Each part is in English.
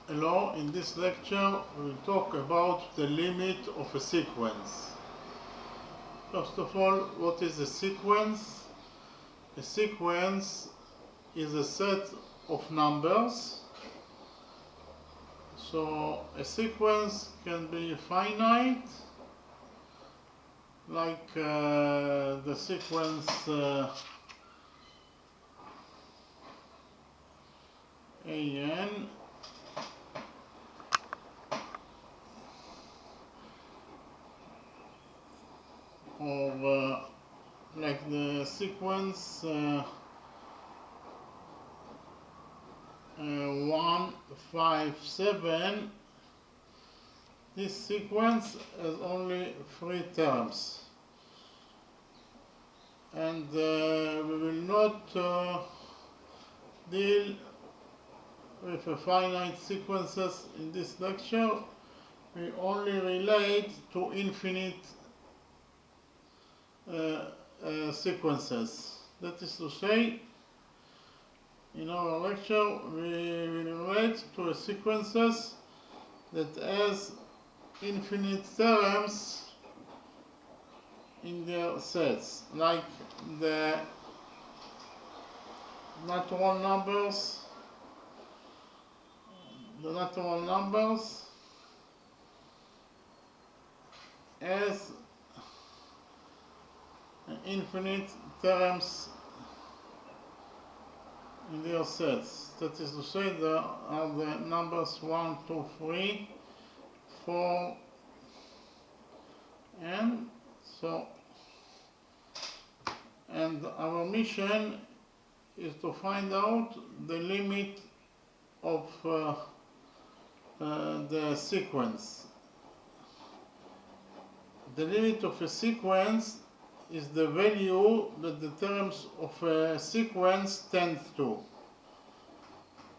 Hello, in this lecture we will talk about the limit of a sequence. First of all, what is a sequence? A sequence is a set of numbers. So a sequence can be finite, like the sequence AN, or like the sequence 1, 5, 7. This sequence has only 3 terms, and we will not deal with finite sequences in this lecture. We only relate to infinite sequences. That is to say, in our lecture we will relate to sequences that has infinite terms in their sets, like the natural numbers. The natural numbers has infinite terms in their sets. That is to say, there are the numbers 1, 2, 3, 4, and so. And our mission is to find out the limit of the sequence. The limit of a sequence is the value that the terms of a sequence tend to,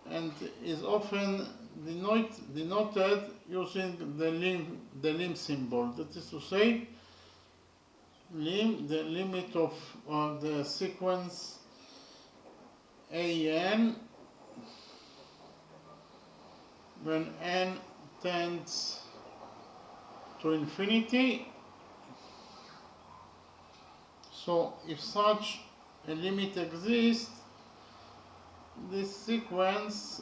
and is often denoted using the lim symbol. That is to say, the limit of the sequence AN when n tends to infinity. So if such a limit exists, this sequence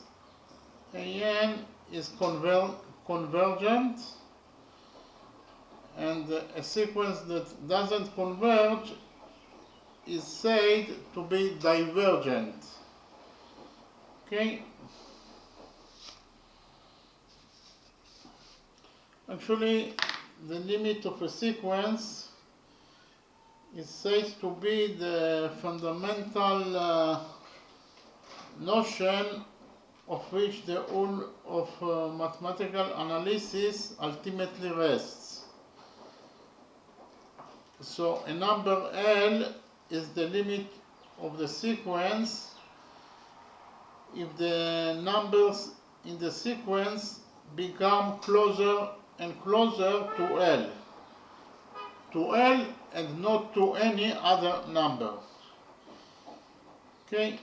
AN is convergent, and a sequence that doesn't converge is said to be divergent. Okay? Actually, the limit of a sequence is said to be the fundamental notion of which the whole of mathematical analysis ultimately rests. So a number L is the limit of the sequence if the numbers in the sequence become closer and closer to L and not to any other number. Okay?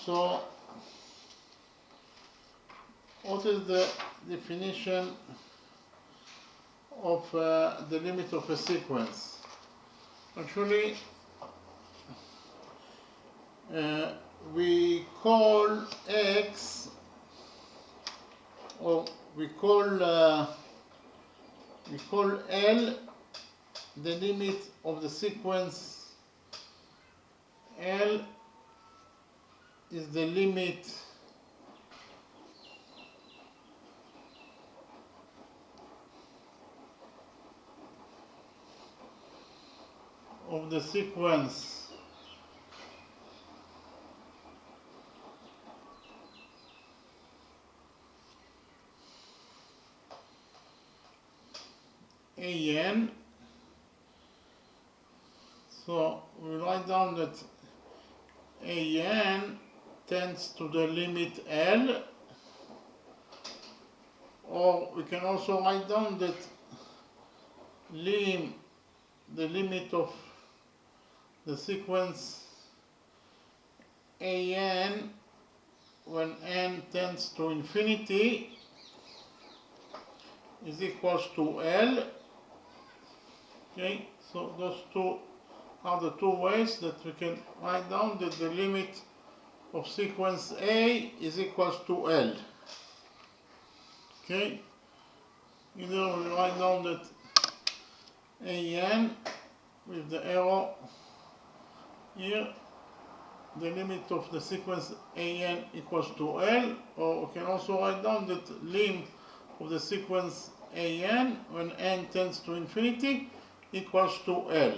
So, what is the definition of the limit of a sequence? Actually, we call X, or we call L the limit of the sequence. L is the limit of the sequence AN. So we write down that AN tends to the limit L, or we can also write down that the limit of the sequence AN when n tends to infinity is equals to L. Okay, so those two are the two ways that we can write down that the limit of sequence A is equals to L. Okay, either we write down that AN with the arrow here, the limit of the sequence AN equals to L, or we can also write down that lim of the sequence AN when n tends to infinity equals to L.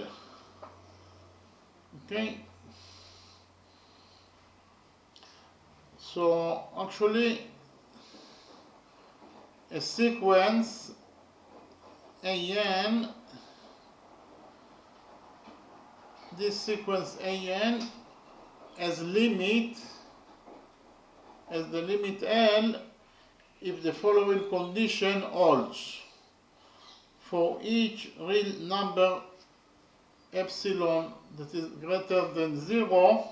Okay, so actually a sequence AN, this sequence AN as limit, as the limit L, if the following condition holds. For each real number epsilon that is greater than 0,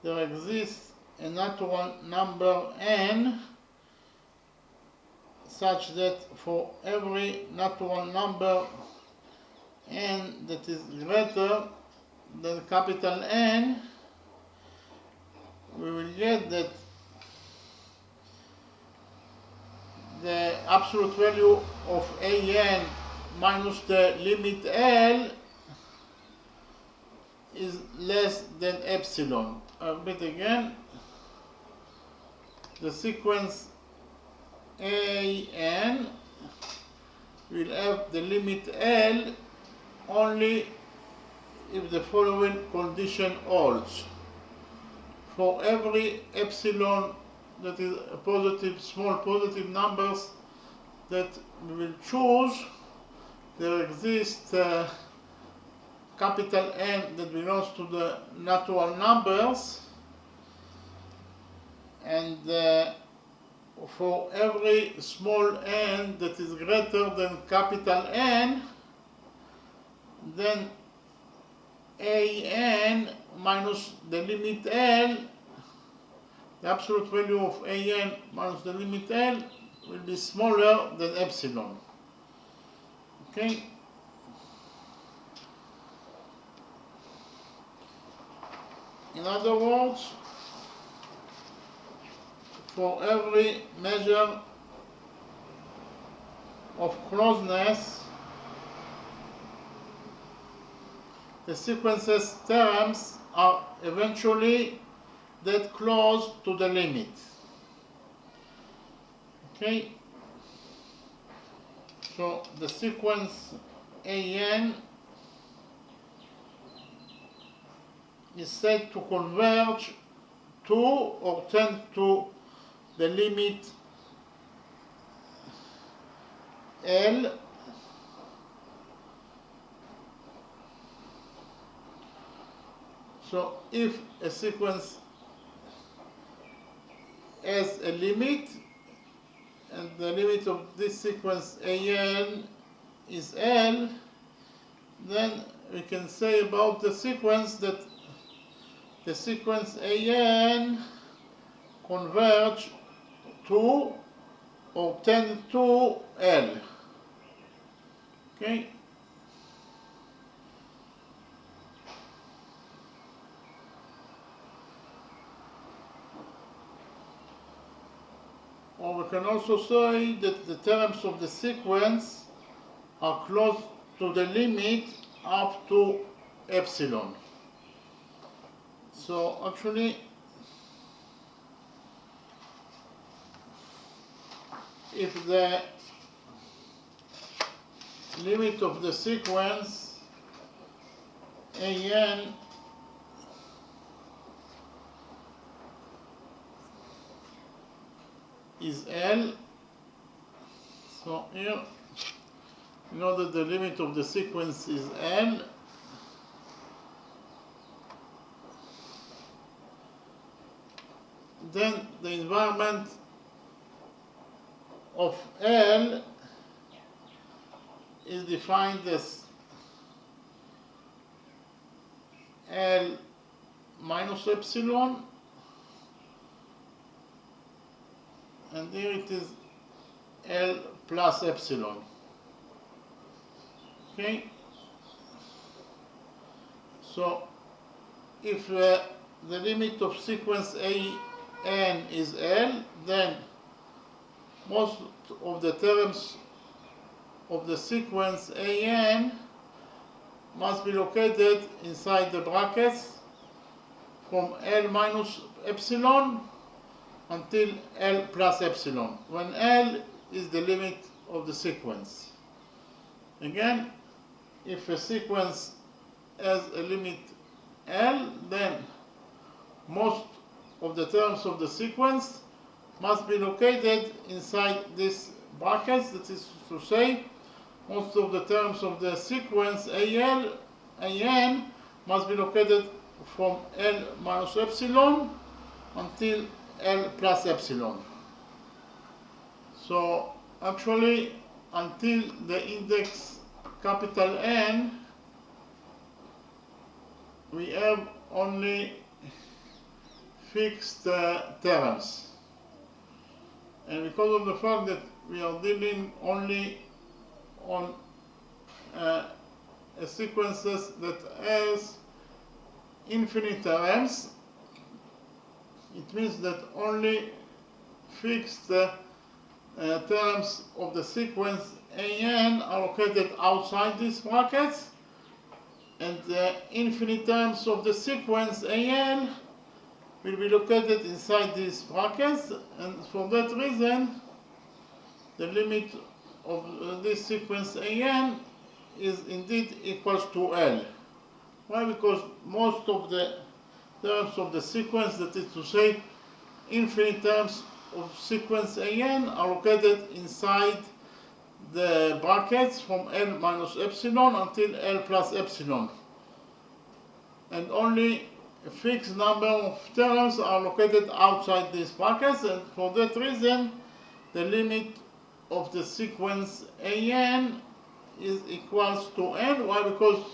there exists a natural number n such that for every natural number n that is greater than capital N, we will get that the absolute value of AN minus the limit L is less than epsilon. I'll repeat again. The sequence AN will have the limit L only if the following condition holds. For every epsilon that is a positive, small positive numbers that we will choose, there exists capital N that belongs to the natural numbers, and for every small n that is greater than capital N, then AN minus the limit L, the absolute value of AN minus the limit L will be smaller than epsilon. Okay? In other words, for every measure of closeness, the sequence's terms are eventually that close to the limit. Okay? So the sequence AN is said to converge to or tend to the limit L so if a sequence has a limit and the limit of this sequence AN is L, then we can say about the sequence that the sequence AN converge to or tend to L. Okay? Or we can also say that the terms of the sequence are close to the limit up to epsilon. So actually, if the limit of the sequence AN is L, so here we know that the limit of the sequence is L, then the environment of L is defined as L minus epsilon and here it is L plus epsilon. Okay, so if the limit of sequence an is L, then most of the terms of the sequence an must be located inside the brackets from L minus epsilon until L plus epsilon, when L is the limit of the sequence. Again, if a sequence has a limit L, then most of the terms of the sequence must be located inside these brackets. That is to say, most of the terms of the sequence an must be located from L minus epsilon until L plus epsilon. So actually, until the index capital N, we have only fixed terms. And because of the fact that we are dealing only on sequences that has infinite terms, it means that only fixed terms of the sequence an are located outside these brackets, and the infinite terms of the sequence an will be located inside these brackets, and for that reason the limit of this sequence an is indeed equals to L. Why? Because most of the terms of the sequence, that is to say infinite terms of sequence an, are located inside the brackets from L minus epsilon until L plus epsilon, and only a fixed number of terms are located outside these brackets, and for that reason the limit of the sequence an is equals to N. Why? Because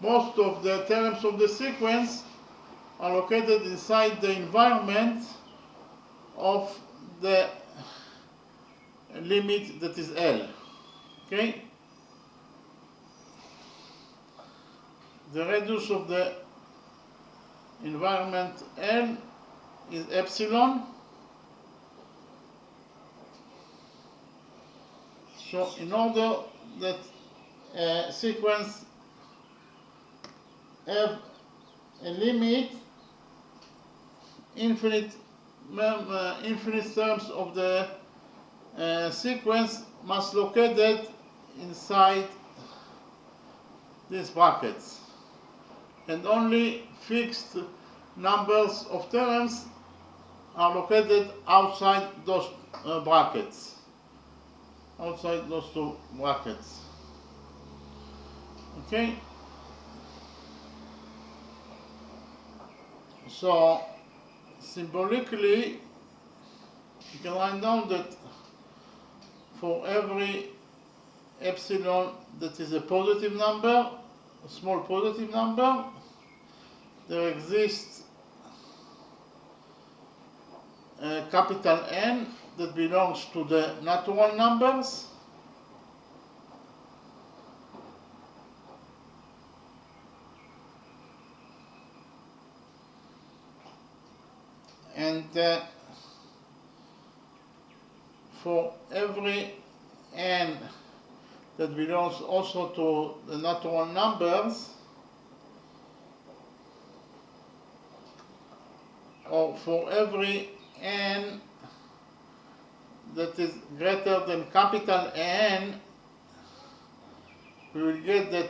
most of the terms of the sequence are located inside the environment of the limit that is L. Okay? The radius of the environment L is epsilon. So in order that a sequence have a limit, infinite terms of the sequence must located inside these brackets, and only fixed numbers of terms are located outside those brackets, outside those two brackets. Okay, so symbolically you can write down that for every epsilon that is a positive number, a small positive number, there exists a capital N that belongs to the natural numbers, and for every N that belongs also to the natural numbers, or for every N that is greater than capital N, we will get that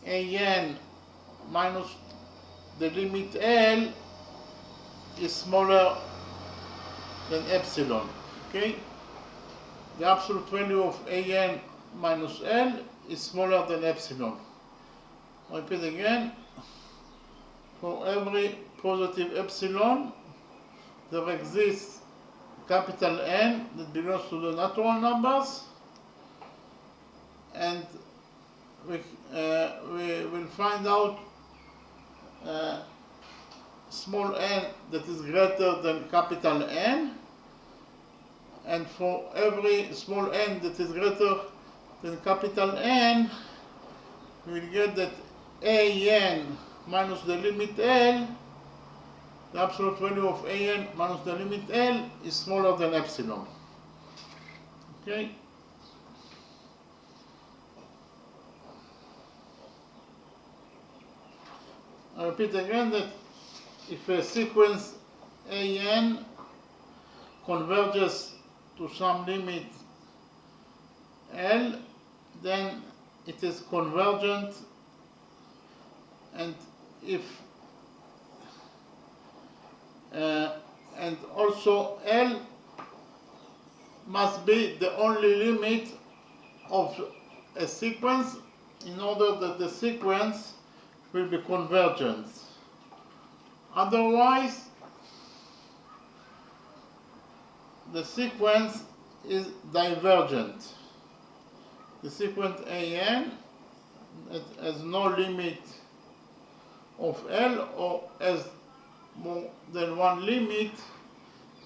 an minus the limit L is smaller than epsilon. Okay? The absolute value of an minus L is smaller than epsilon. I repeat again. For every positive epsilon, there exists capital N that belongs to the natural numbers, and we will find out small n that is greater than capital N, and for every small n that is greater than capital N, we will get that an minus the limit L, the absolute value of an minus the limit L is smaller than epsilon. Okay? I repeat again that if a sequence an converges to some limit L, then it is convergent, and if and also L must be the only limit of a sequence in order that the sequence will be convergent. Otherwise, the sequence is divergent. The sequence an that has no limit of L or has more than one limit,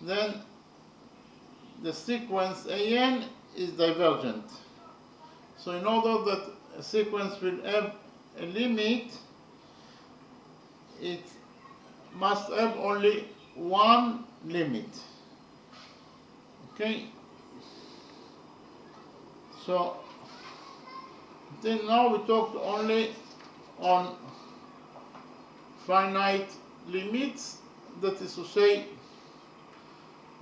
then the sequence an is divergent. So in order that a sequence will have a limit, it must have only one limit. Okay? So until now we talked only on finite limits, that is to say,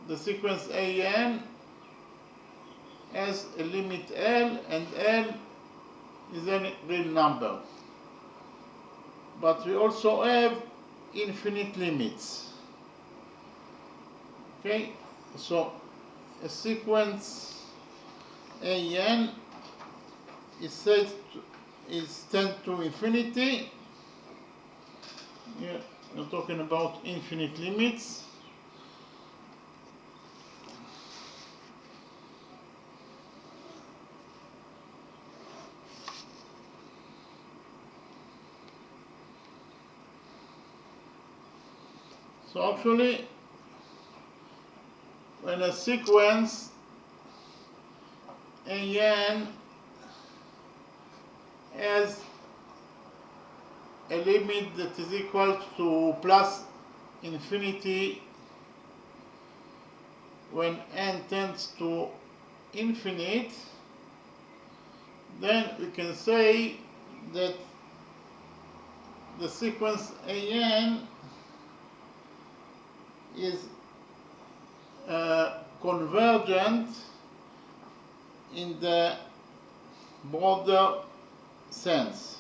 the sequence an has a limit L, and L is a real number. But we also have infinite limits. Okay, so a sequence an is tend to infinity. Here we're talking about infinite limits. So actually, when a sequence an has a limit that is equal to plus infinity when n tends to infinite, then we can say that the sequence an is convergent in the broader sense,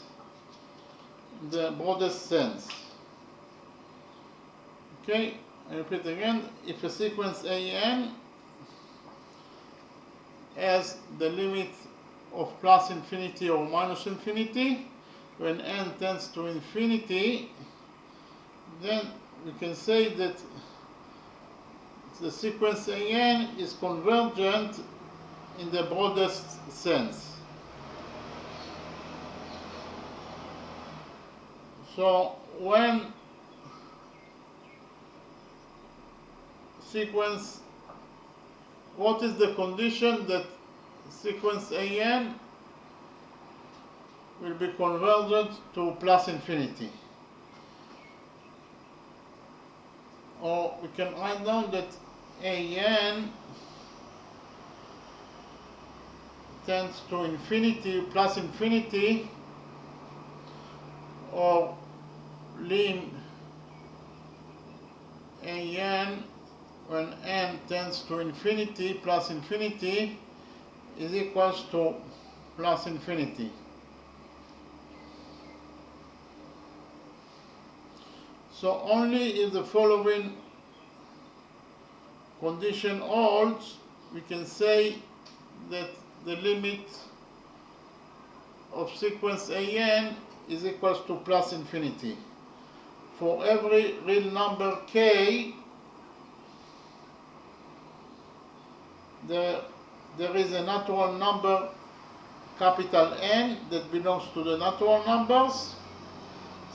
the broadest sense. Okay, I repeat again, if a sequence an has the limit of plus infinity or minus infinity, when n tends to infinity, then we can say that the sequence an is convergent in the broadest sense. So when sequence, what is the condition that sequence an will be convergent to plus infinity? Or we can write down that an tends to infinity, plus infinity, or lim an when n tends to infinity plus infinity is equals to plus infinity. So only if the following condition holds, we can say that the limit of sequence an is equals to plus infinity. For every real number k, there is a natural number capital N that belongs to the natural numbers,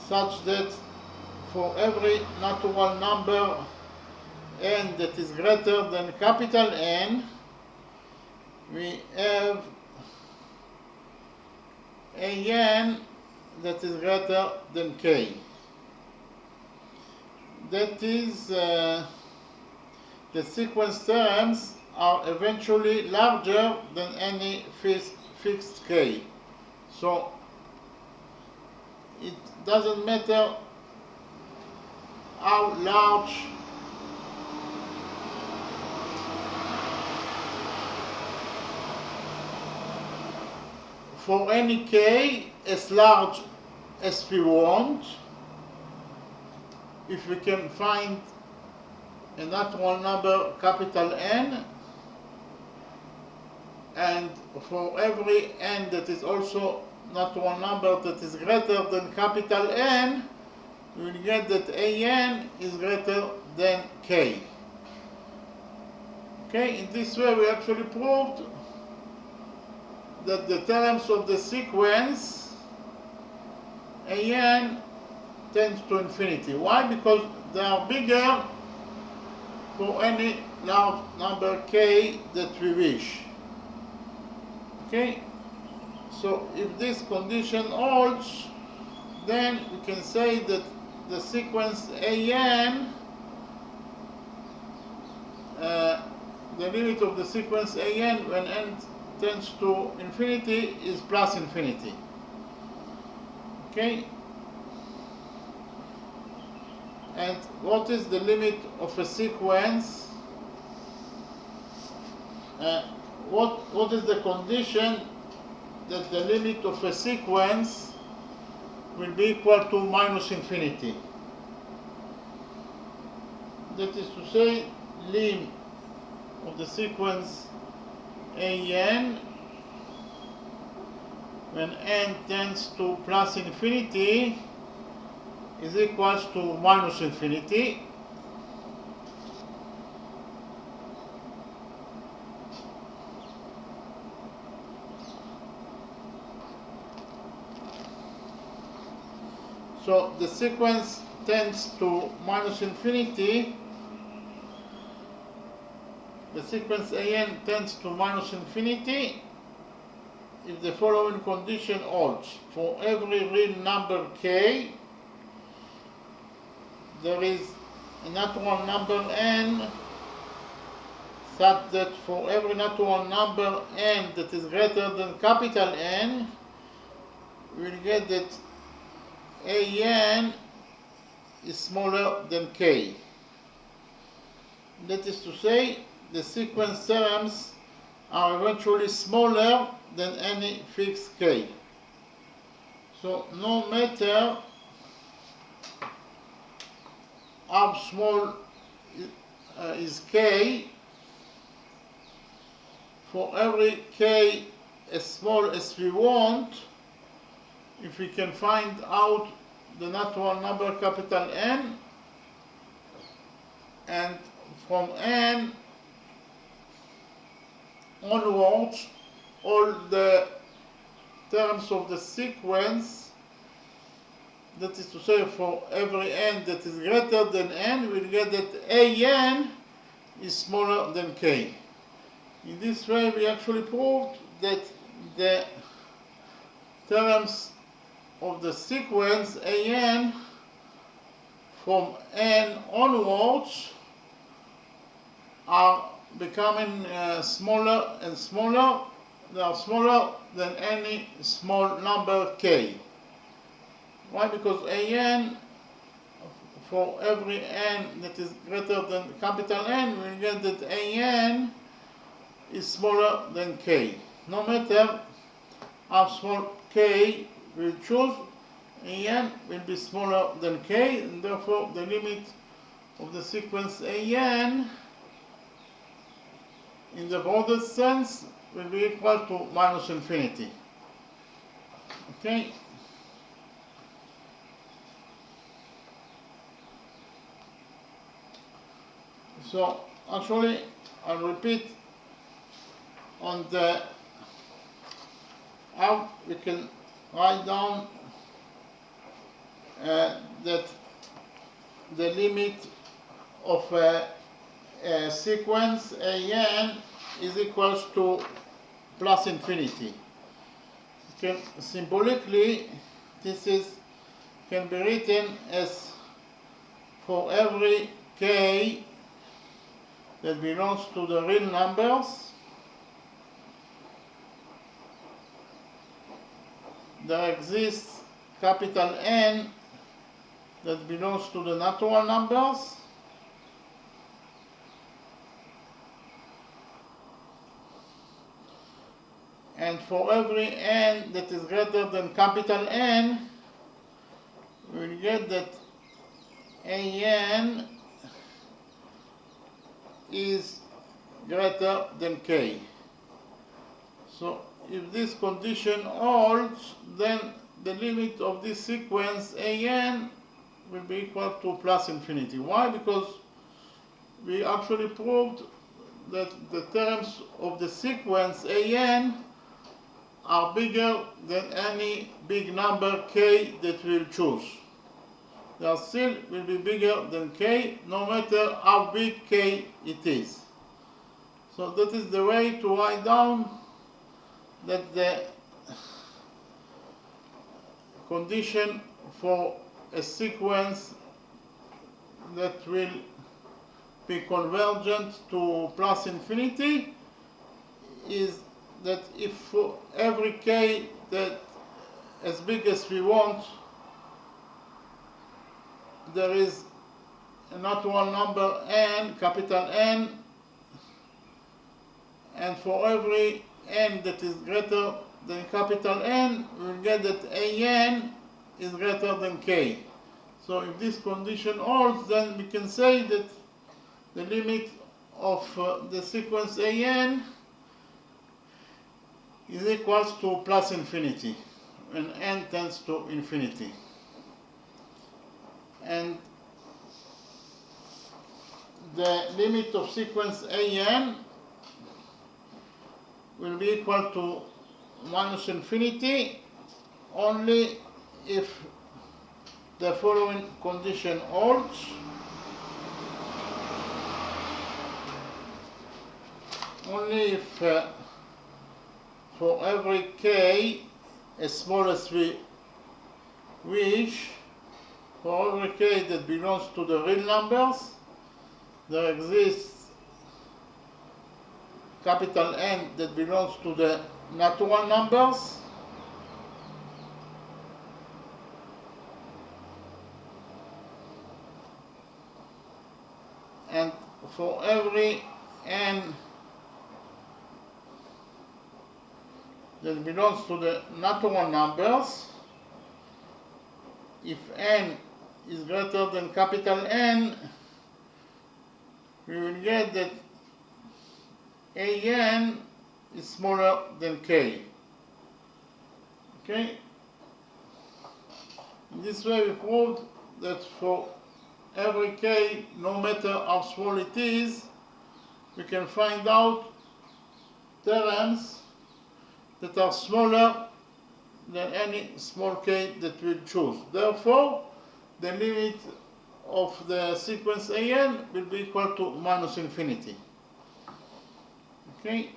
such that for every natural number n that is greater than capital N, we have an that is greater than k. That is, the sequence terms are eventually larger than any fixed k. So it doesn't matter how large for any k as large as we want, if we can find a natural number capital N, and for every n that is also natural number that is greater than capital N, we will get that an is greater than k. Okay, in this way we actually proved that the terms of the sequence an tends to infinity. Why? Because they are bigger for any large number k that we wish. Okay, so if this condition holds, then we can say that the sequence an, the limit of the sequence an when n tends to infinity is plus infinity. Okay, and what is the limit of a sequence? What is the condition that the limit of a sequence will be equal to minus infinity? That is to say, lim of the sequence an when n tends to plus infinity is equals to minus infinity. So the sequence tends to minus infinity. The sequence an tends to minus infinity if the following condition holds. For every real number k, there is a natural number n such that for every natural number n that is greater than capital N, we will get that an is smaller than k. That is to say, the sequence terms are eventually smaller than any fixed k. So no matter how small is k, for every k as small as we want, if we can find out the natural number capital N, and from n onwards, all the terms of the sequence, that is to say, for every n that is greater than n, we'll get that an is smaller than k. In this way, we actually proved that the terms of the sequence an from n onwards are becoming smaller and smaller. They are smaller than any small number k. Why? Because an for every n that is greater than capital N, we get that an is smaller than k. No matter how small k we choose, an will be smaller than k, and therefore the limit of the sequence an in the broadest sense will be equal to minus infinity. Okay? So actually, I'll repeat on the how we can write down that the limit of a sequence an is equals to plus infinity. Symbolically, this can be written as for every k that belongs to the real numbers, there exists capital N that belongs to the natural numbers, and for every n that is greater than capital N, we will get that an is greater than k. So if this condition holds, then the limit of this sequence an will be equal to plus infinity. Why? Because we actually proved that the terms of the sequence an are bigger than any big number k that we'll choose. They still will be bigger than k, no matter how big k it is. So that is the way to write down that the condition for a sequence that will be convergent to plus infinity is that if for every k that as big as we want, there is a natural number n, capital N, and for every n that is greater than capital N, we will get that an is greater than k. So if this condition holds, then we can say that the limit of the sequence an is equals to plus infinity when n tends to infinity. And the limit of sequence an will be equal to minus infinity only if the following condition holds. Only if for every k as small as we wish, for every k that belongs to the real numbers, there exists capital N that belongs to the natural numbers, and for every n that belongs to the natural numbers, if n is greater than capital N, we will get that an is smaller than k. Okay? In this way we proved that for every k, no matter how small it is, we can find out terms that are smaller than any small k that we choose. Therefore, the limit of the sequence an will be equal to minus infinity. Okay?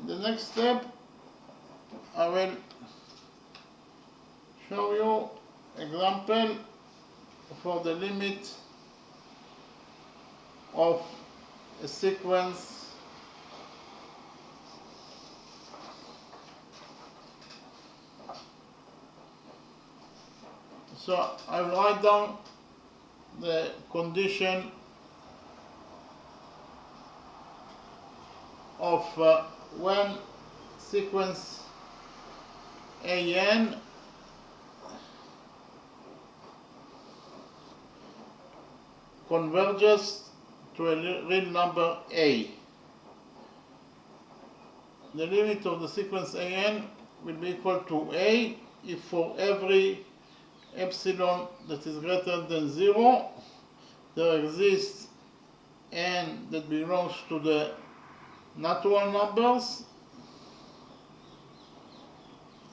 In the next step, I will show you example for the limit of a sequence so I will write down the condition of when sequence an converges to a real number a. The limit of the sequence an will be equal to a if for every epsilon that is greater than 0 there exists n that belongs to the natural numbers,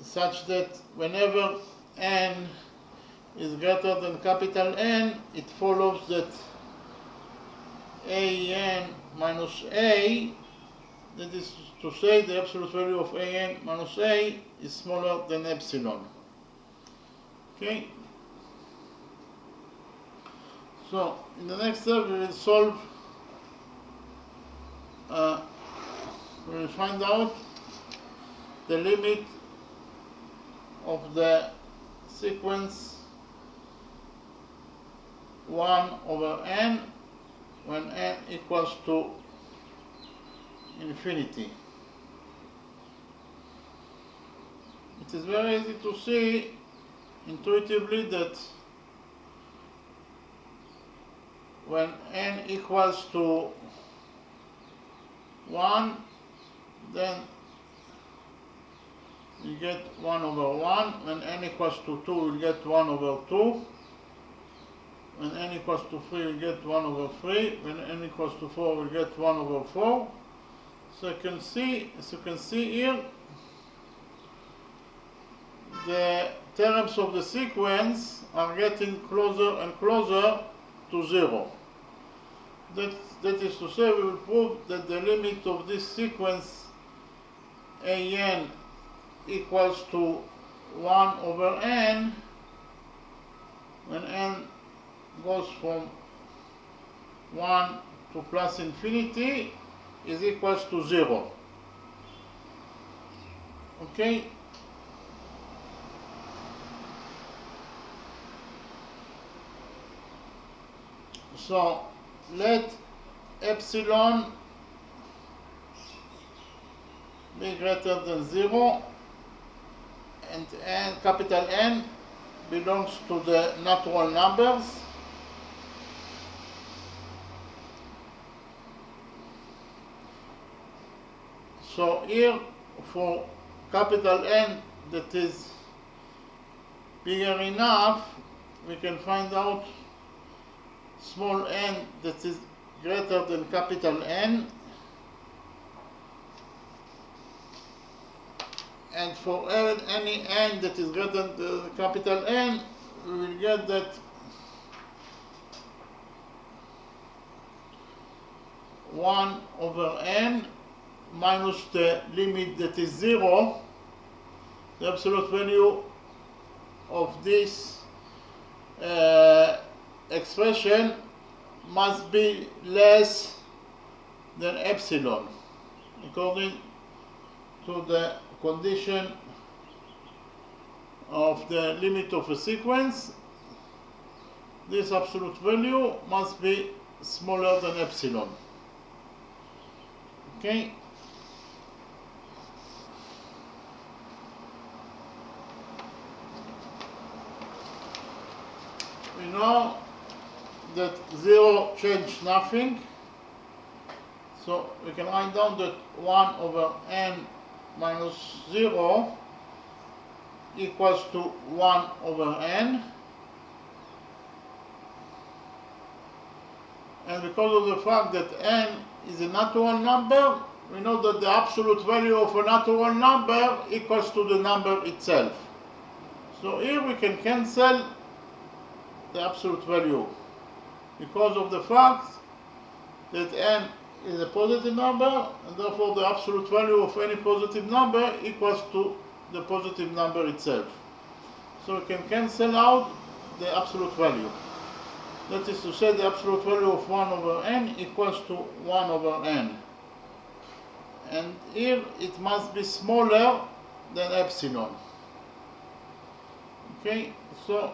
such that whenever n is greater than capital N, it follows that an minus a, that is to say the absolute value of an minus a is smaller than epsilon. Okay? So in the next step we will solve, we will find out the limit of the sequence 1 over n when n equals to infinity. It is very easy to see intuitively that when n equals to 1, then we get 1 over 1. When n equals to 2, we'll get 1 over 2. When n equals to 3, we'll get 1 over 3. When n equals to 4, we'll get 1 over 4. So you can see, as you can see here, the terms of the sequence are getting closer and closer to 0. That is to say, we will prove that the limit of this sequence an equals to 1 over n when n goes from 1 to plus infinity is equals to 0. Okay? So let epsilon be greater than 0 and n, capital N belongs to the natural numbers. So here for capital N that is bigger enough, we can find out small n that is greater than capital N, and for any n that is greater than capital N, we will get that 1 over n minus the limit that is 0, the absolute value of this expression must be less than epsilon according to the condition of the limit of a sequence. This absolute value must be smaller than epsilon. Okay? We know that 0 changes nothing, so we can write down that 1 over n minus 0 equals to 1 over n, and because of the fact that n is a natural number, we know that the absolute value of a natural number equals to the number itself. So here we can cancel the absolute value because of the fact that n is a positive number, and therefore the absolute value of any positive number equals to the positive number itself. So we can cancel out the absolute value. That is to say, the absolute value of 1 over n equals to 1 over n. And here it must be smaller than epsilon. Okay, so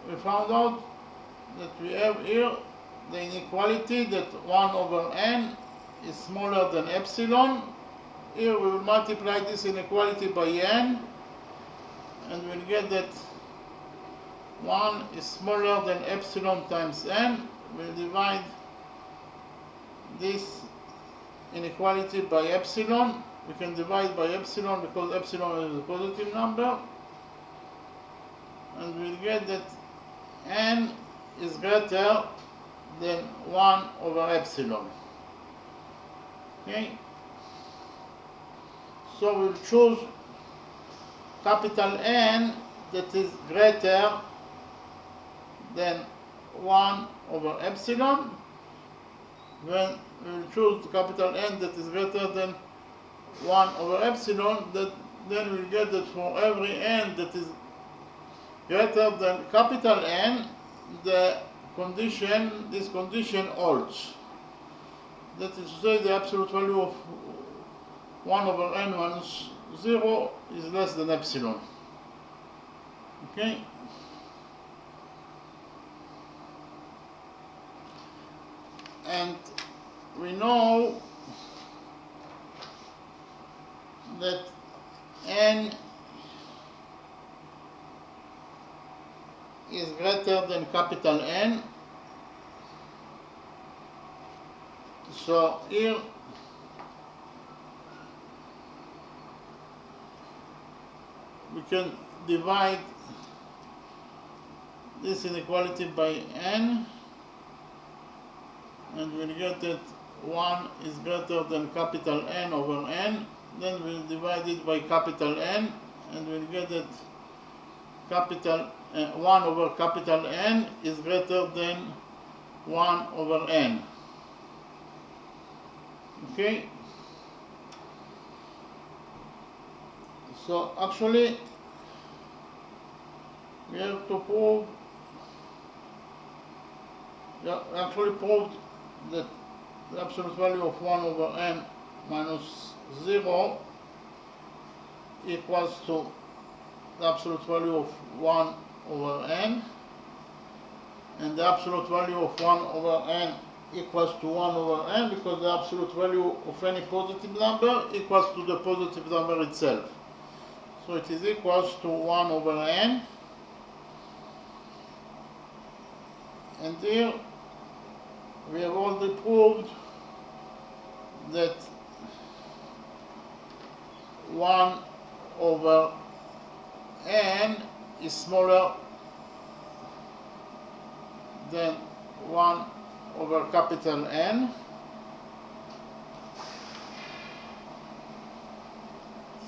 we found out that we have here the inequality that 1 over n is smaller than epsilon. Here we will multiply this inequality by n, and we'll get that 1 is smaller than epsilon times n. We'll divide this inequality by epsilon. We can divide by epsilon because epsilon is a positive number, and we'll get that n is greater than 1 over epsilon. Okay? So we'll choose capital N that is greater than 1 over epsilon. When we'll choose capital N that is greater than 1 over epsilon, then we'll get that for every n that is greater than capital N, this condition holds. That is to say, the absolute value of 1 over n minus 0 is less than epsilon. Okay? And we know that n is greater than capital N. So here we can divide this inequality by n, and we'll get that 1 is greater than capital N over n. Then we'll divide it by capital N, and we'll get that 1 over capital N is greater than 1 over n. Okay? So actually we have to prove, actually proved that the absolute value of 1 over n minus 0 equals to the absolute value of 1 over n, and the absolute value of 1 over n equals to 1 over n, because the absolute value of any positive number equals to the positive number itself. So it is equals to 1 over n, and here we have already proved that 1 over n is smaller than 1 over capital N.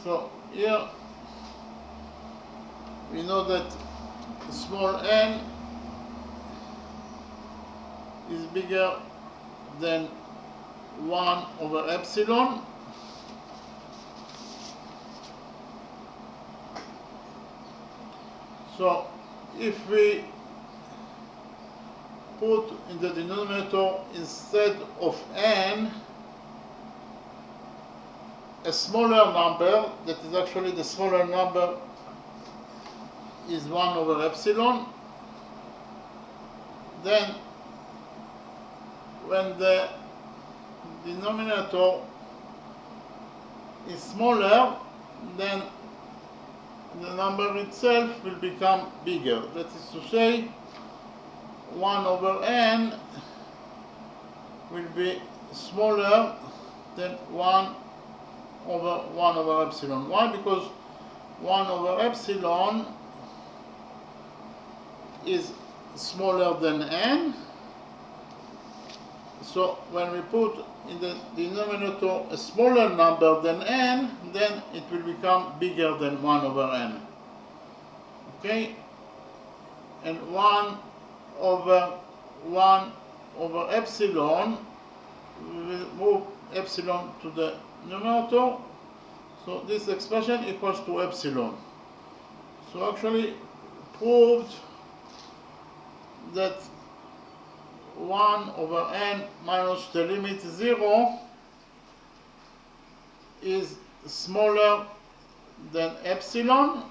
So here we know that small n is bigger than 1 over epsilon. So if we put in the denominator, instead of n, a smaller number, that is actually the smaller number is 1 over epsilon, then when the denominator is smaller, then the number itself will become bigger. That is to say, 1 over n will be smaller than 1 over epsilon. Why? Because 1 over epsilon is smaller than n. So when we put in the denominator a smaller number than n, then it will become bigger than 1 over n. Okay? And 1 over epsilon, we will move epsilon to the numerator. So this expression equals to epsilon. So actually proved that 1 over n minus the limit 0 is smaller than epsilon.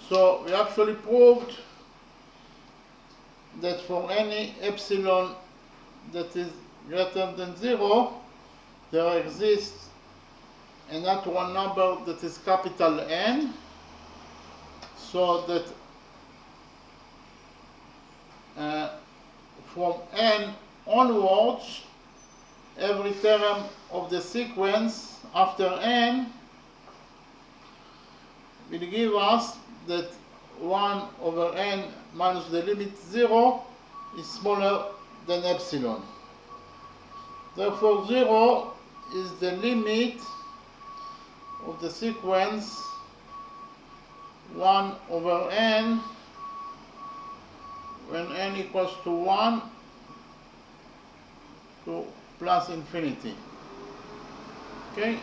So we actually proved that for any epsilon that is greater than 0, there exists a natural number that is capital N, so that from n onwards, every term of the sequence after n will give us that 1 over n minus the limit 0 is smaller than epsilon. Therefore 0 is the limit of the sequence 1 over n when n equals to 1 to plus infinity. Okay?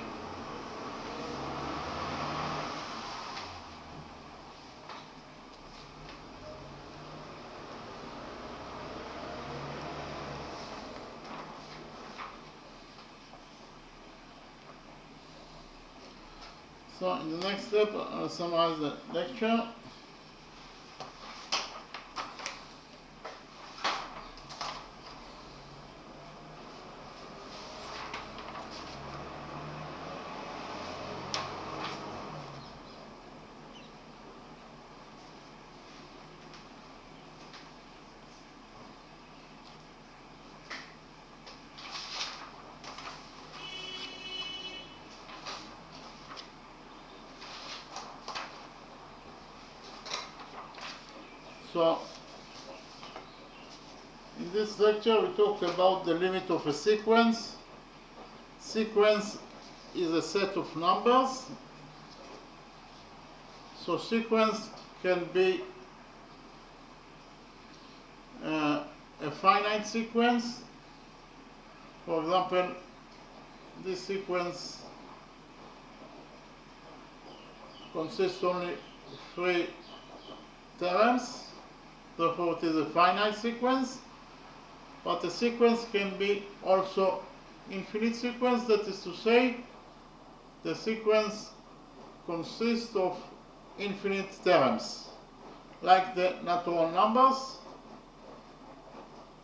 So in the next step, I'll summarize the lecture. So, in this lecture we talked about the limit of a sequence. Sequence is a set of numbers. So sequence can be a finite sequence. For example, this sequence consists only 3 terms. Therefore, it is a finite sequence, but a sequence can be also infinite sequence. That is to say, the sequence consists of infinite terms, like the natural numbers.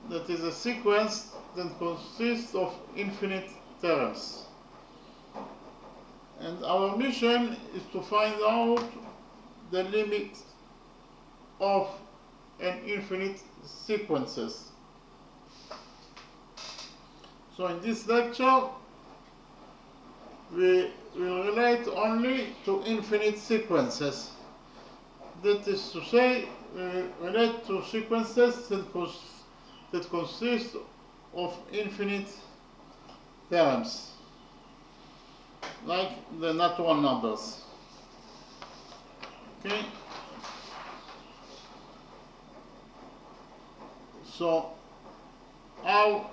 That is a sequence that consists of infinite terms. And our mission is to find out the limit of an infinite sequences. So in this lecture, we will relate only to infinite sequences. That is to say, we relate to sequences that consist of infinite terms, like the natural numbers. Okay? So, how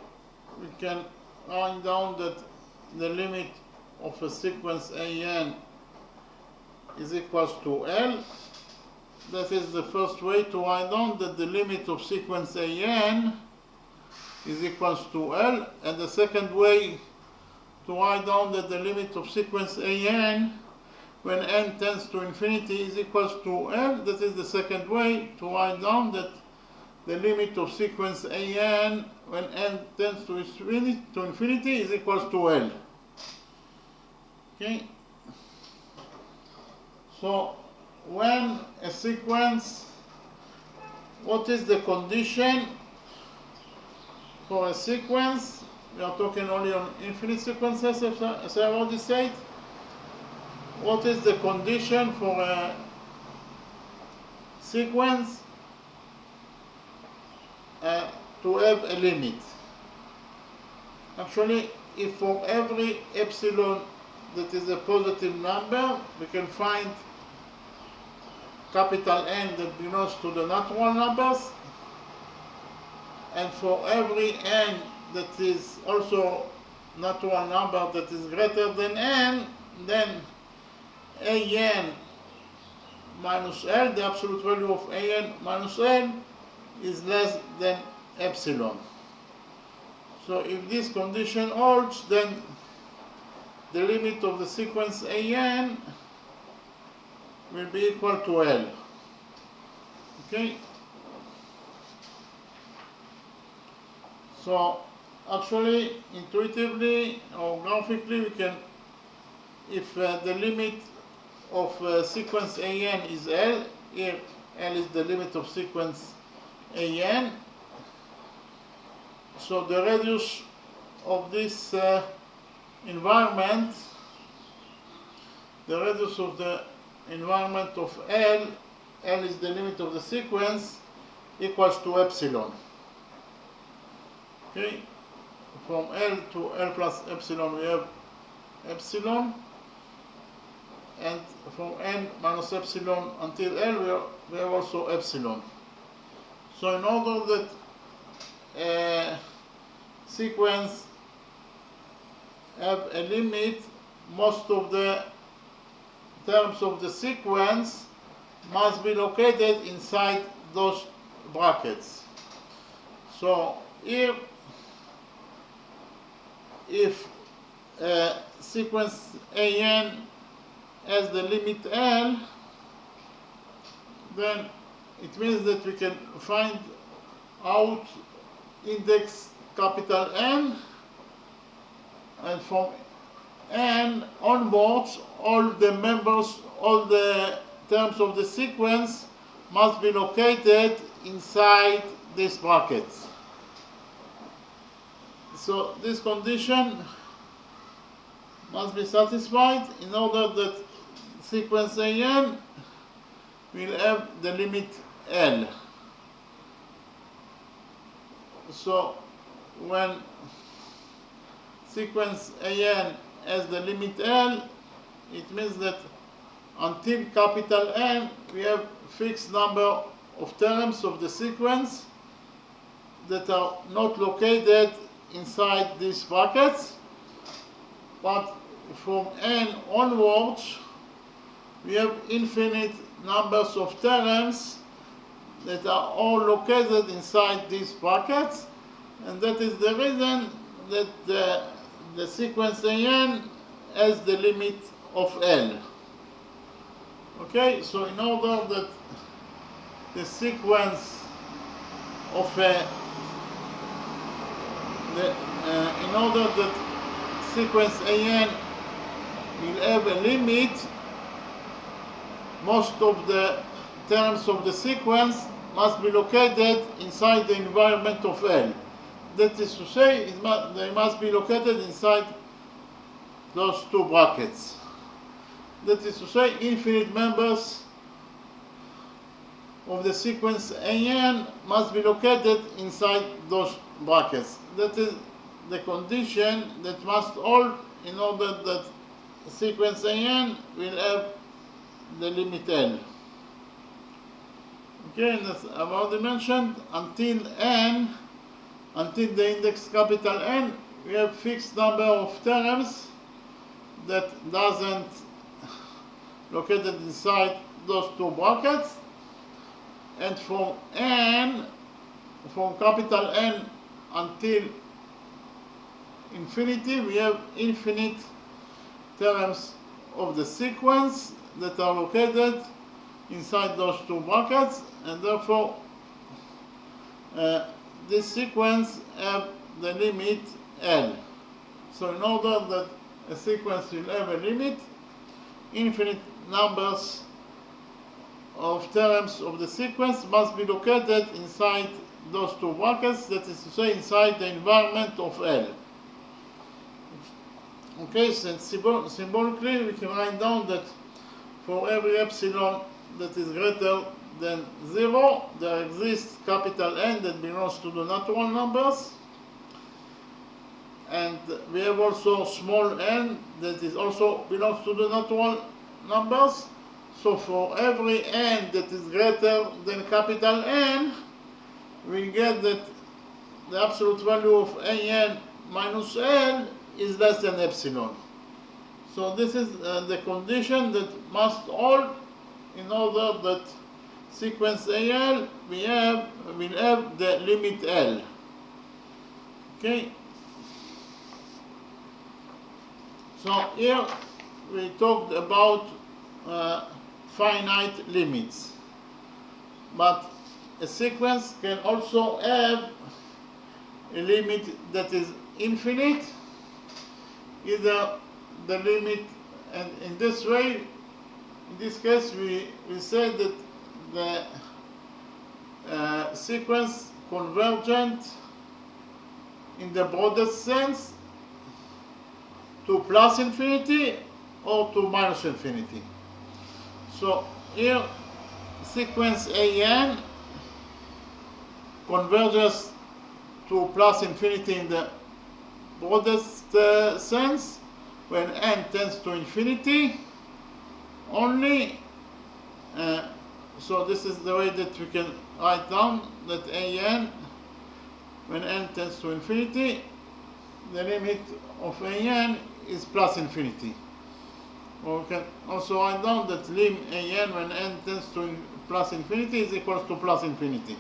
we can write down that the limit of a sequence an is equals to L. That is the first way to write down that the limit of sequence an is equals to L, and the second way to write down that the limit of sequence an when n tends to infinity is equals to L. That is the second way to write down that the limit of sequence an when n tends to infinity is equals to L. Okay? So, when a sequence, what is the condition for a sequence? We are talking only on infinite sequences, as I already said. What is the condition for a sequence to have a limit? Actually, if for every epsilon that is a positive number, we can find capital N that belongs to the natural numbers, and for every n that is also natural number that is greater than n, then an minus L, the absolute value of an minus L, is less than epsilon. So if this condition holds, then the limit of the sequence an will be equal to L. Okay? So actually, intuitively or graphically, we can, if the limit of sequence an is L, here L is the limit of sequence an, so the radius of this environment, the radius of the environment of L is the limit of the sequence, equals to epsilon. Okay? from L to L plus epsilon we have epsilon, and from n minus epsilon until L we have also epsilon. So in order that a sequence have a limit, most of the terms of the sequence must be located inside those brackets. So here, if sequence AN has the limit L, then it means that we can find out index capital N, and from N onwards all the members, all the terms of the sequence must be located inside this bracket. So this condition must be satisfied in order that sequence AN will have the limit L. So when sequence AN has the limit L, it means that until capital N we have fixed number of terms of the sequence that are not located inside these brackets, but from N onwards we have infinite numbers of terms that are all located inside these brackets, and that is the reason that the sequence AN has the limit of L. Okay, so in order that the sequence of in order that sequence AN will have a limit, most of the terms of the sequence must be located inside the environment of L. That is to say, they must be located inside those two brackets. That is to say, infinite members of the sequence AN must be located inside those brackets. That is the condition that must hold in order that sequence AN will have the limit L. Okay, and as I've already mentioned, until N, until the index capital N, we have fixed number of terms that doesn't located inside those two brackets, and from N, from capital N until infinity, we have infinite terms of the sequence that are located inside those two brackets, and therefore this sequence have the limit L. So in order that a sequence will have a limit, infinite numbers of terms of the sequence must be located inside those two brackets, that is to say, inside the environment of L. Okay, so symbolically we can write down that for every epsilon that is greater than 0, there exists capital N that belongs to the natural numbers, and we have also small n that is also belongs to the natural numbers. So for every n that is greater than capital N, we get that the absolute value of AN minus L is less than epsilon. So this is the condition that must hold in order that sequence AL will have the limit L. Okay. So here we talked about finite limits, but a sequence can also have a limit that is infinite, either the limit, and in this way, in this case, we say that the sequence convergent in the broadest sense to plus infinity or to minus infinity. So here sequence AN converges to plus infinity in the broadest sense, when n tends to infinity only. So this is the way that we can write down that an, when n tends to infinity, the limit of an is plus infinity. Or we can also write down that lim an when n tends to plus infinity is equals to plus infinity.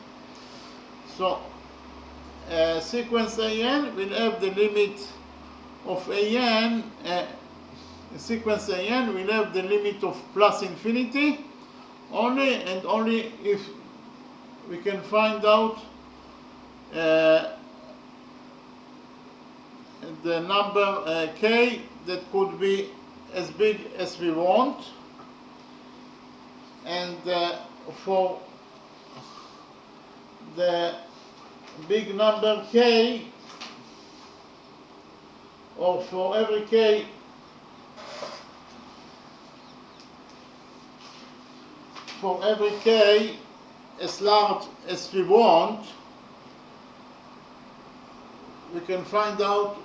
So sequence an will have the limit of an, sequence an will have the limit of plus infinity only and only if we can find out the number k that could be as big as we want, and for the big number k, or for every k as large as we want, we can find out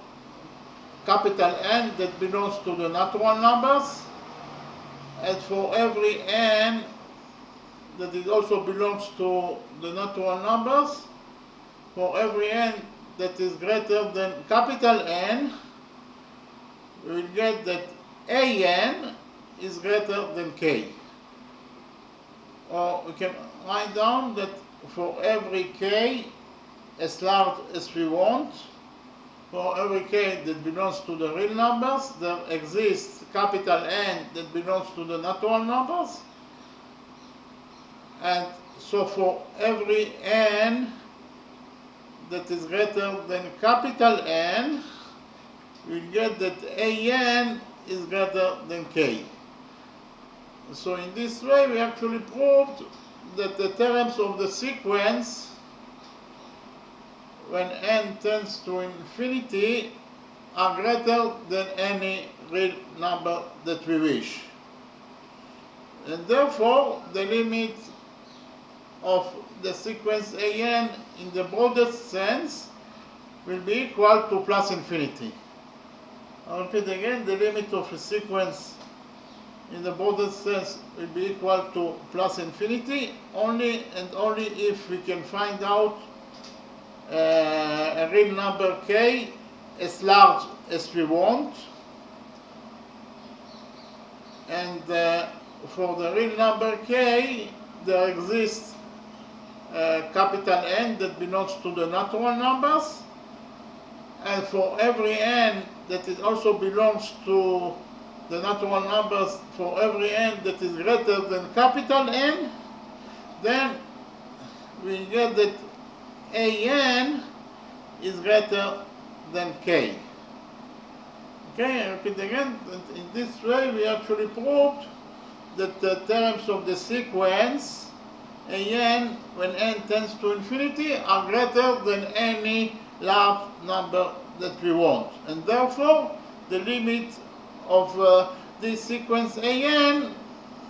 capital N that belongs to the natural numbers, and for every n that it also belongs to the natural numbers, for every n that is greater than capital N, we will get that an is greater than k. Or we can write down that for every k as large as we want, for every k that belongs to the real numbers, there exists capital N that belongs to the natural numbers. And so for every n that is greater than capital N, we get that an is greater than k. So in this way we actually proved that the terms of the sequence when n tends to infinity are greater than any real number that we wish. And therefore the limit of the sequence an in the broadest sense will be equal to plus infinity. I'll repeat again, the limit of a sequence in the broadest sense will be equal to plus infinity only and only if we can find out a real number k as large as we want, and for the real number k there exists capital N that belongs to the natural numbers, and for every n that it also belongs to the natural numbers, for every n that is greater than capital N, then we get that an is greater than k. Okay, I repeat again, that in this way we actually proved that the terms of the sequence an when n tends to infinity are greater than any large number that we want, and therefore the limit of this sequence an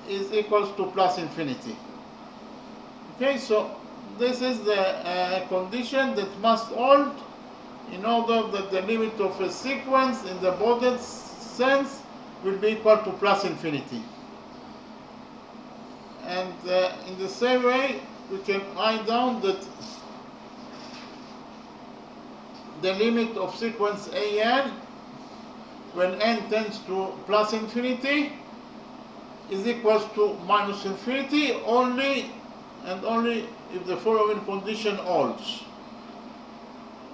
is equals to plus infinity. Okay, so this is the condition that must hold in order that the limit of a sequence in the broadest sense will be equal to plus infinity. And in the same way we can write down that the limit of sequence an when n tends to plus infinity is equals to minus infinity only and only if the following condition holds.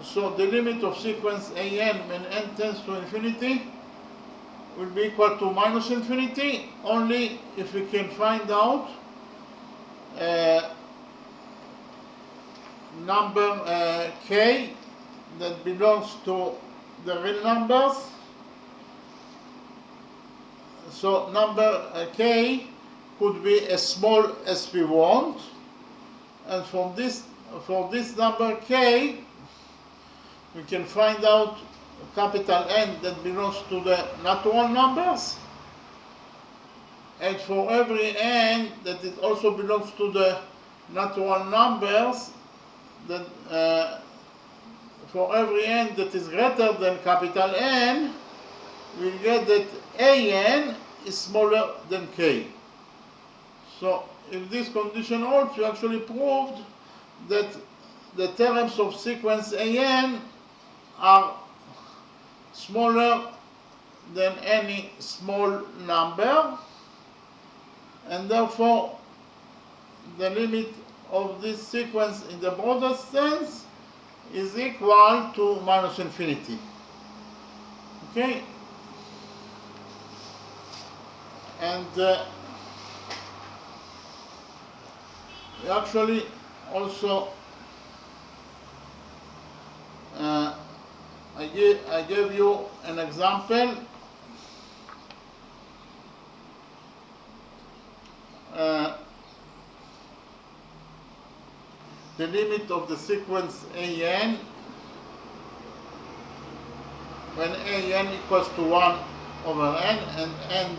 So the limit of sequence an when n tends to infinity will be equal to minus infinity only if we can find out number k that belongs to the real numbers. So number k could be as small as we want, and for this number k we can find out capital N that belongs to the natural numbers, and for every n that it also belongs to the natural numbers, that for every n that is greater than capital N, we get that an is smaller than k. So if this condition holds, we actually proved that the terms of sequence an are smaller than any small number, and therefore the limit of this sequence in the broadest sense is equal to minus infinity. Okay? And we actually also I gave you an example. The limit of the sequence an when an equals to 1 over n and n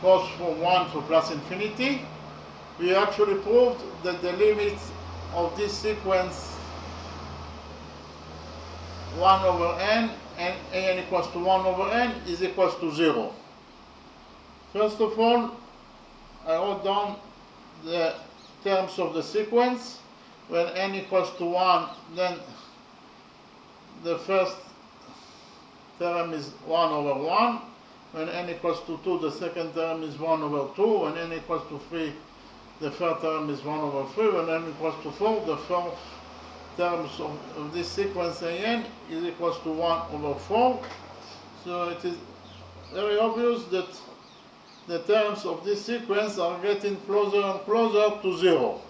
goes from 1 to plus infinity. We actually proved that the limit of this sequence 1 over n and an equals to 1 over n is equals to 0. First of all, I wrote down the terms of the sequence. When n equals to 1, then the first term is 1 over 1. When n equals to 2, the second term is 1 over 2. When n equals to 3, the third term is 1 over 3. When n equals to 4, the fourth term of this sequence an is equals to 1 over 4. So it is very obvious that the terms of this sequence are getting closer and closer to 0.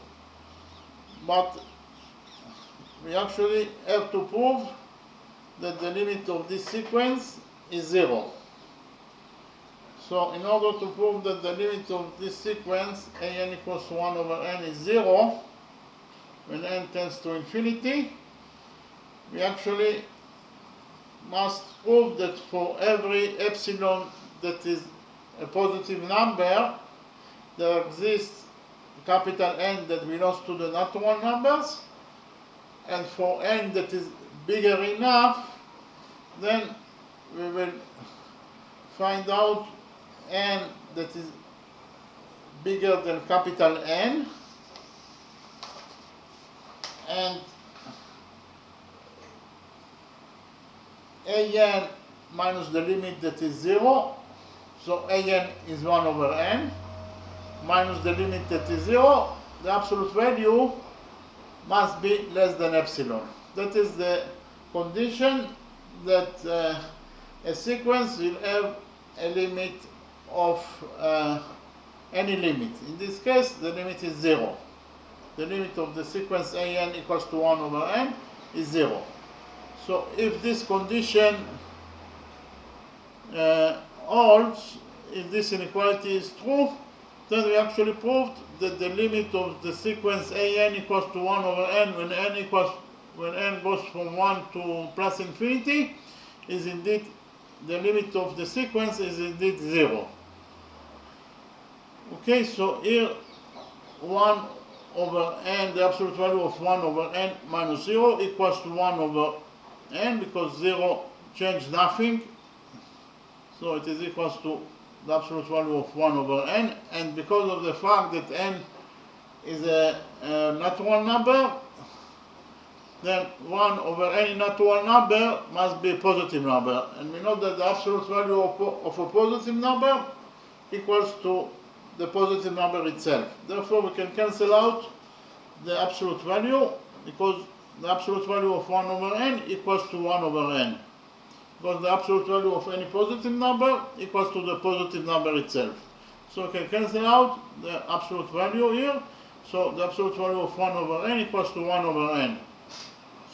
But we actually have to prove that the limit of this sequence is 0. So in order to prove that the limit of this sequence an equals to 1 over n is 0, when n tends to infinity, we actually must prove that for every epsilon that is a positive number, there exists capital N that belongs to the natural numbers, and for n that is bigger enough, then we will find out n that is bigger than capital N, and an minus the limit that is 0, so an is 1 over n, minus the limit that is 0, the absolute value must be less than epsilon. That is the condition that a sequence will have a limit of any limit. In this case, the limit is 0. The limit of the sequence an equals to 1 over n is 0. So if this condition holds, if this inequality is true, then we actually proved that the limit of the sequence an equals to 1 over n when n goes from 1 to plus infinity is indeed, the limit of the sequence is indeed 0. Okay, so here 1 over n, the absolute value of 1 over n minus 0 equals to 1 over n, because 0 changed nothing, so it is equals to the absolute value of 1 over n, and because of the fact that n is a natural number, then 1 over any natural number must be a positive number, and we know that the absolute value of a positive number equals to the positive number itself. Therefore we can cancel out the absolute value, because the absolute value of 1 over n equals to 1 over n. Because the absolute value of any positive number equals to the positive number itself. So we can cancel out the absolute value here. So the absolute value of 1 over n equals to 1 over n.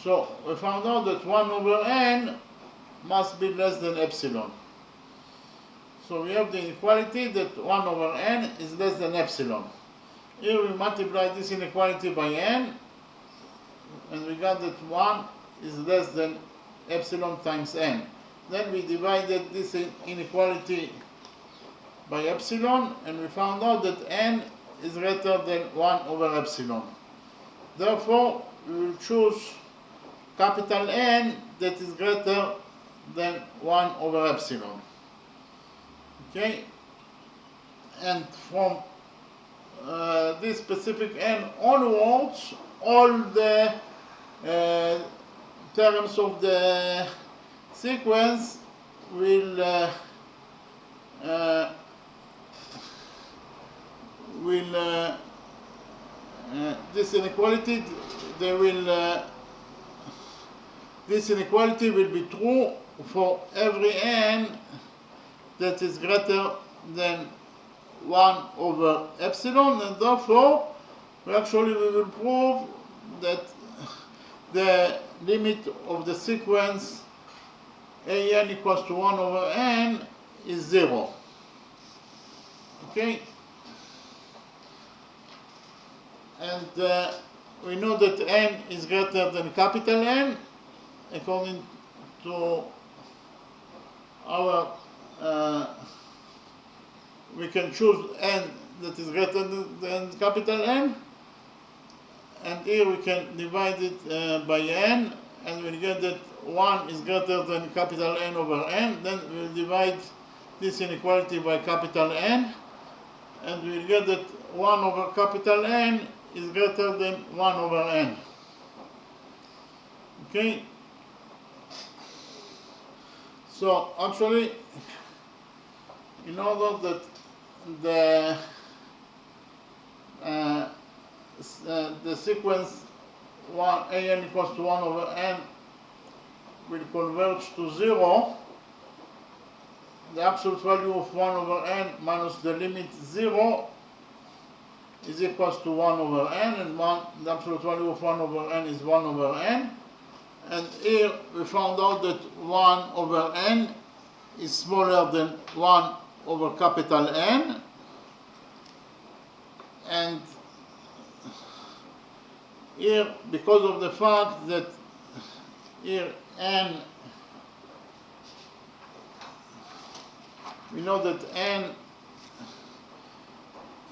So we found out that 1 over n must be less than epsilon. So we have the inequality that 1 over n is less than epsilon. Here we multiply this inequality by n, and we got that 1 is less than epsilon times n. Then we divided this inequality by epsilon, and we found out that n is greater than 1 over epsilon. Therefore, we will choose capital N that is greater than 1 over epsilon. Okay? And from this specific N onwards, all the terms of the sequence will this inequality will be true for every n that is greater than 1 over epsilon, and therefore we will prove that the limit of the sequence an equals to 1 over n is 0. Okay? And we know that n is greater than capital N according to our we can choose n that is greater than capital N, and here we can divide it by n, and we'll get that 1 is greater than capital N over n. Then we'll divide this inequality by capital N, and we'll get that 1 over capital N is greater than 1 over n. Okay? So actually, in order that the sequence an equals to 1 over n will converge to 0, the absolute value of 1 over n minus the limit 0 is equals to 1 over n, and the absolute value of 1 over n is 1 over n. And here we found out that 1 over n is smaller than 1 over capital N, and here, because of the fact that here n, we know that n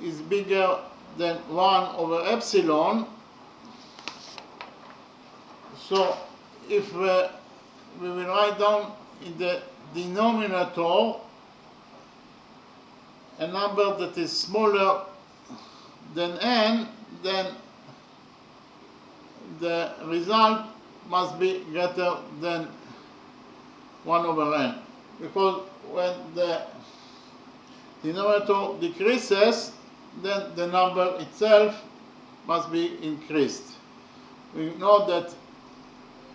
is bigger than 1 over epsilon, so if we will write down in the denominator a number that is smaller than n, then the result must be greater than 1 over n, because when the denominator decreases, then the number itself must be increased. We know that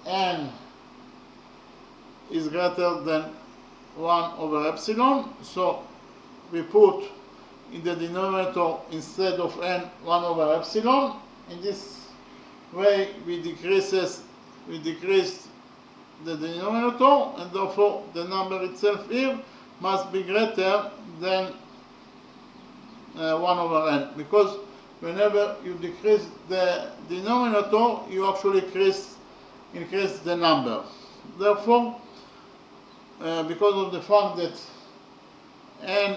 n is greater than 1 over epsilon, so we put in the denominator instead of n 1 over epsilon. In this way we decreased the denominator, and therefore the number itself here must be greater than 1 over n, because whenever you decrease the denominator, you actually increase the number. Therefore, because of the fact that n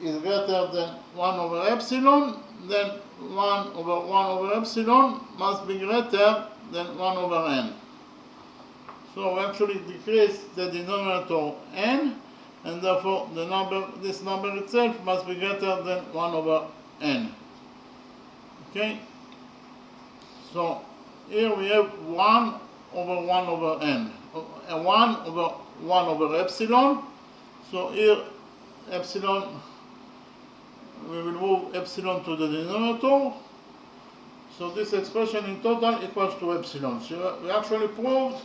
is greater than 1 over epsilon, then 1 over epsilon must be greater than 1 over n. So we actually decrease the denominator n, and therefore this number itself must be greater than 1 over n. Okay? So here we have 1 over 1 over n, 1 over 1 over epsilon. So here epsilon, we will move epsilon to the denominator. So this expression in total equals to epsilon. So we actually proved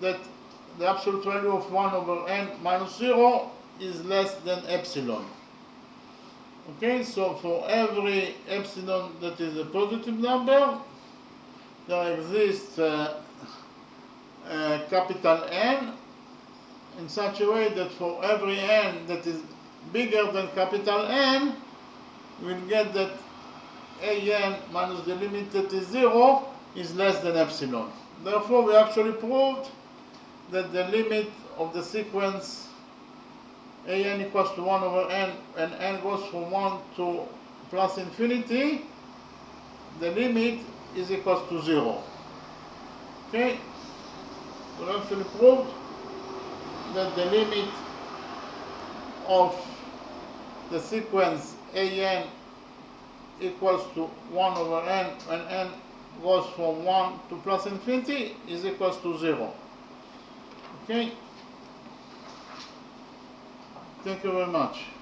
that the absolute value of 1 over n minus 0 is less than epsilon. Okay, so for every epsilon that is a positive number, there exists capital N in such a way that for every n that is bigger than capital N, we'll get that an minus the limit that is 0 is less than epsilon. Therefore, we actually proved that the limit of the sequence an equals to 1 over n, and n goes from 1 to plus infinity, the limit is equals to 0. Okay, we actually proved that the limit of the sequence an equals to 1 over n when n goes from 1 to plus infinity is equals to 0. Okay, thank you very much.